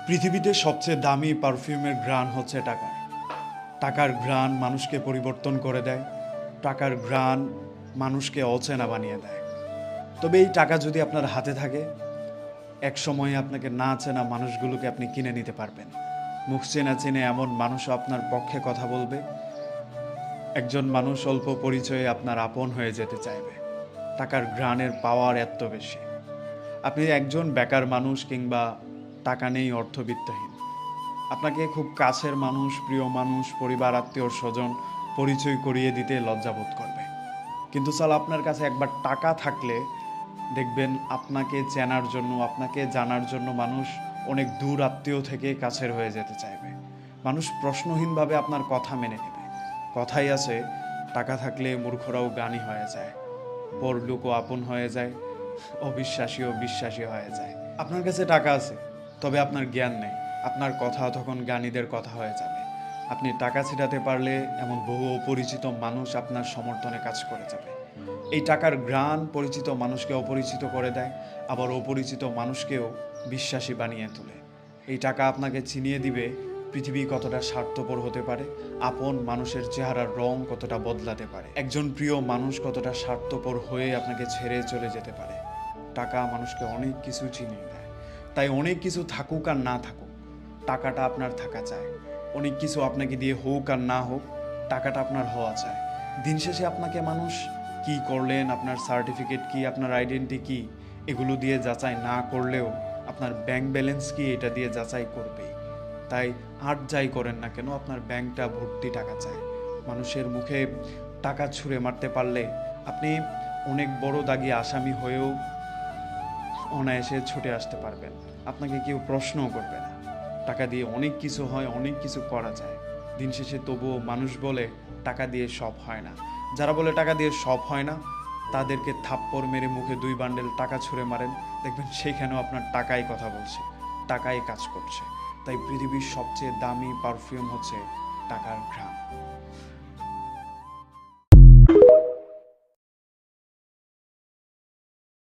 পৃথিবীতে সবচেয়ে দামি পারফিউমের ঘ্রাণ হচ্ছে টাকার। টাকার ঘ্রাণ মানুষকে পরিবর্তন করে দেয়। টাকার ঘ্রাণ মানুষকে অচেনা বানিয়ে দেয়। তবে এই টাকা যদি আপনার হাতে থাকে, এক সময়ে আপনাকে না চেনা মানুষগুলোকে আপনি কিনে নিতে পারবেন। মুখ চেনা চেনে এমন মানুষও আপনার পক্ষে কথা বলবে। একজন মানুষ অল্প পরিচয়ে আপনার আপন হয়ে যেতে চাইবে। টাকার ঘ্রাণের পাওয়ার এত বেশি। আপনি একজন বেকার মানুষ কিংবা টাকা নেই অর্থবিত্তহীন, আপনাকে খুব কাছের মানুষ, প্রিয় মানুষ, পরিবার, আত্মীয় স্বজন পরিচয় করিয়ে দিতে লজ্জাবোধ করবে। কিন্তু আপনার কাছে একবার টাকা থাকলে দেখবেন আপনাকে চেনার জন্য, আপনাকে জানার জন্য মানুষ অনেক দূর আত্মীয় থেকে কাছের হয়ে যেতে চাইবে। মানুষ প্রশ্নহীনভাবে আপনার কথা মেনে নেবে। কথাই আছে, টাকা থাকলে মূর্খরাও জ্ঞানী হয়ে যায়, পরলোকও আপন হয়ে যায়, অবিশ্বাসীও বিশ্বাসী হয়ে যায়। আপনার কাছে টাকা আছে, তবে আপনার জ্ঞান নেই, আপনার কথা তখন জ্ঞানীদের কথা হয়ে যাবে। আপনি টাকা ছিটাতে পারলে এমন বহু অপরিচিত মানুষ আপনার সমর্থনে কাজ করে যাবে। এই টাকার ঘ্রাণ পরিচিত মানুষকে অপরিচিত করে দেয়, আবার অপরিচিত মানুষকেও বিশ্বাসী বানিয়ে তোলে। এই টাকা আপনাকে চিনিয়ে দিবে পৃথিবী কতটা স্বার্থপর হতে পারে, আপন মানুষের চেহারার রং কতটা বদলাতে পারে, একজন প্রিয় মানুষ কতটা স্বার্থপর হয়ে আপনাকে ছেড়ে চলে যেতে পারে। টাকা মানুষকে অনেক কিছু চিনিয়ে দেয়। তাই অনেক কিছু থাকুক আর না থাকুক, টাকাটা আপনার থাকা চায়। অনেক কিছু আপনাকে দিয়ে হোক আর না হোক, টাকাটা আপনার হওয়া চায়। দিন শেষে আপনাকে মানুষ কি করলেন, আপনার সার্টিফিকেট কি, আপনার আইডেন্টি কি, এগুলো দিয়ে যাচাই না করলেও আপনার ব্যাংক ব্যালেন্স কি, এটা দিয়ে যাচাই করবেই। তাই আর যাই করেন না কেন, আপনার ব্যাংকটা ভর্তি টাকা চায়। মানুষের মুখে টাকা ছুঁড়ে মারতে পারলে আপনি অনেক বড় দাগি আসামি হয়েও অনায়াসে ছুটে আসতে পারবেন। আপনাকে কেউ প্রশ্নও করবে না। টাকা দিয়ে অনেক কিছু হয়, অনেক কিছু করা যায়। দিন শেষে তবুও মানুষ বলে টাকা দিয়ে সব হয় না। যারা বলে টাকা দিয়ে সব হয় না, তাদেরকে থাপ্পড় মেরে মুখে 2 বান্ডেল টাকা ছুঁড়ে মারেন, দেখবেন সেইখানেও আপনার টাকাই কথা বলছে, টাকাই কাজ করছে। তাই পৃথিবীর সবচেয়ে দামি পারফিউম হচ্ছে টাকার ঘ্রাণ।